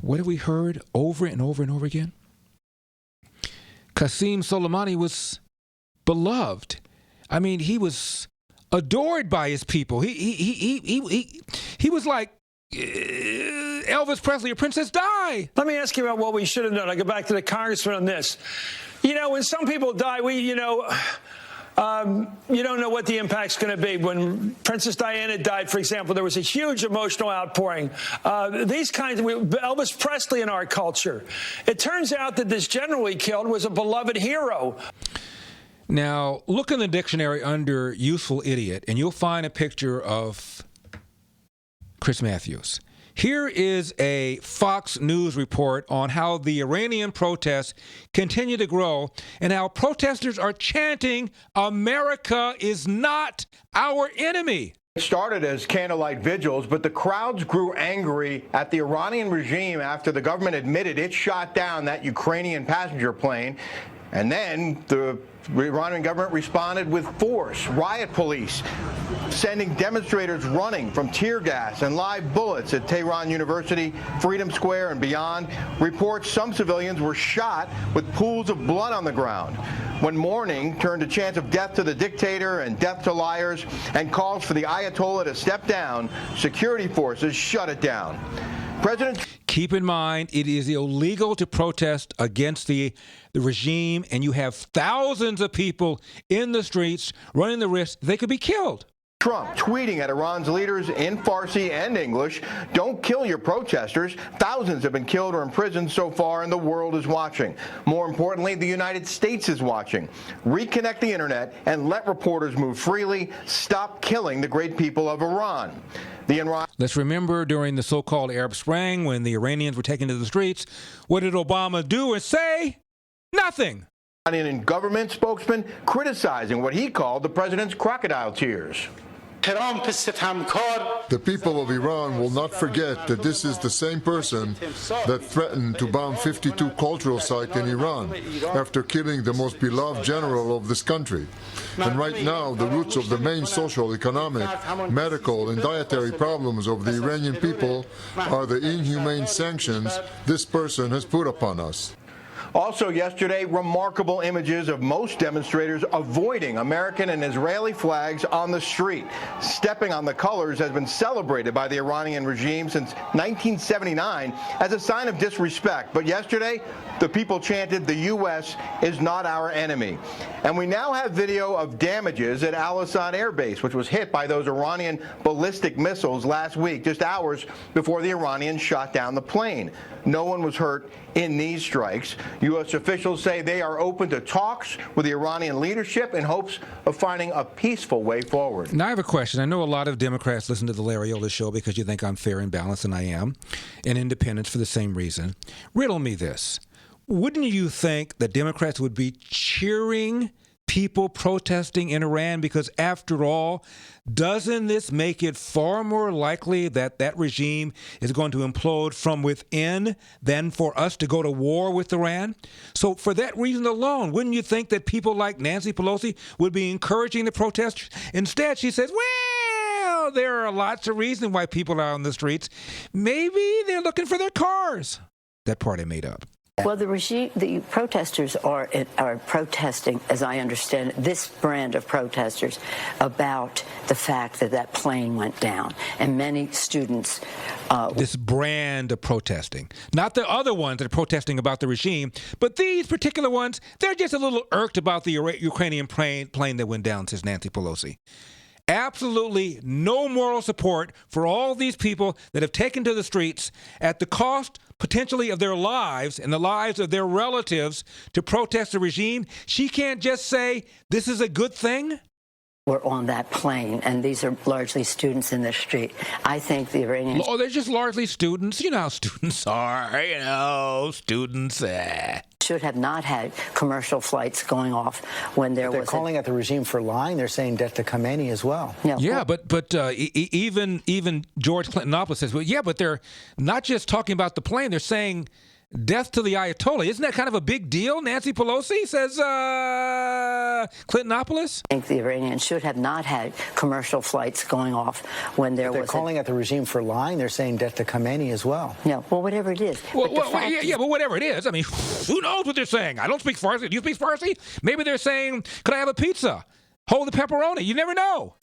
what have we heard over and over and over again? Qasem Soleimani was beloved. I mean, he was adored by his people. He was like Elvis Presley or Princess Di. Let me ask you about what we should have done. I go back to the congressman on this. You know, when some people die, you don't know what the impact's going to be. When Princess Diana died, for example, there was a huge emotional outpouring. These kinds of Elvis Presley in our culture. It turns out that this general we killed was a beloved hero. Now, look in the dictionary under useful idiot, and you'll find a picture of Chris Matthews. Here is a Fox News report on how the Iranian protests continue to grow and how protesters are chanting, "America is not our enemy." It started as candlelight vigils, but the crowds grew angry at the Iranian regime after the government admitted it shot down that Ukrainian passenger plane. And then the Iranian government responded with force, riot police, sending demonstrators running from tear gas and live bullets at Tehran University, Freedom Square, and beyond. Reports some civilians were shot with pools of blood on the ground. When mourning turned to chants of death to the dictator and death to liars and calls for the Ayatollah to step down, security forces shut it down. Keep in mind, it is illegal to protest against the regime, and you have thousands of people in the streets running the risk they could be killed. Trump tweeting at Iran's leaders in Farsi and English, "Don't kill your protesters. Thousands have been killed or imprisoned so far, and the world is watching. More importantly, the United States is watching. Reconnect the internet and let reporters move freely. Stop killing the great people of Iran." Let's remember during the so-called Arab Spring, when the Iranians were taken to the streets, what did Obama do and say? Nothing. Iranian government spokesman criticizing what he called the president's crocodile tears. The people of Iran will not forget that this is the same person that threatened to bomb 52 cultural sites in Iran after killing the most beloved general of this country. And right now, the roots of the main social, economic, medical, and dietary problems of the Iranian people are the inhumane sanctions this person has put upon us. Also yesterday, remarkable images of most demonstrators avoiding American and Israeli flags on the street. Stepping on the colors has been celebrated by the Iranian regime since 1979 as a sign of disrespect. But yesterday, the people chanted, "The U.S. is not our enemy." And we now have video of damages at Al Asad Air Base, which was hit by those Iranian ballistic missiles last week, just hours before the Iranians shot down the plane. No one was hurt in these strikes. U.S. officials say they are open to talks with the Iranian leadership in hopes of finding a peaceful way forward. Now I have a question. I know a lot of Democrats listen to the Larry Elder Show because you think I'm fair and balanced, and I am, and independents for the same reason. Riddle me this. Wouldn't you think that Democrats would be cheering people protesting in Iran? Because after all, doesn't this make it far more likely that that regime is going to implode from within than for us to go to war with Iran? So for that reason alone, wouldn't you think that people like Nancy Pelosi would be encouraging the protest? Instead, she says, well, there are lots of reasons why people are on the streets. Maybe they're looking for their cars. That part I made up. Well, the protesters are protesting, as I understand it, this brand of protesters, about the fact that that plane went down. And many students... this brand of protesting. Not the other ones that are protesting about the regime, but these particular ones, they're just a little irked about the Ukrainian plane that went down, says Nancy Pelosi. Absolutely no moral support for all these people that have taken to the streets at the cost, potentially, of their lives and the lives of their relatives to protest the regime. She can't just say this is a good thing. Were on that plane, and these are largely students in the street. I think the Iranians... Oh, they're just largely students. You know how students are. Students... should have not had commercial flights going off when there was... They're calling out the regime for lying. They're saying death to Khamenei as well. No. Yeah, but even George Clintonopoulos says, well, yeah, but they're not just talking about the plane. They're saying Death to the Ayatollah. Isn't that kind of a big deal? Nancy Pelosi says Clintonopolis. I think the Iranians should have not had commercial flights going off when there was. They're calling out the regime for lying. They're saying death to Khomeini as well. No, well, whatever it is. Well, but whatever it is. I mean, who knows what they're saying? I don't speak Farsi. Do you speak Farsi? Maybe they're saying, could I have a pizza? Hold the pepperoni. You never know.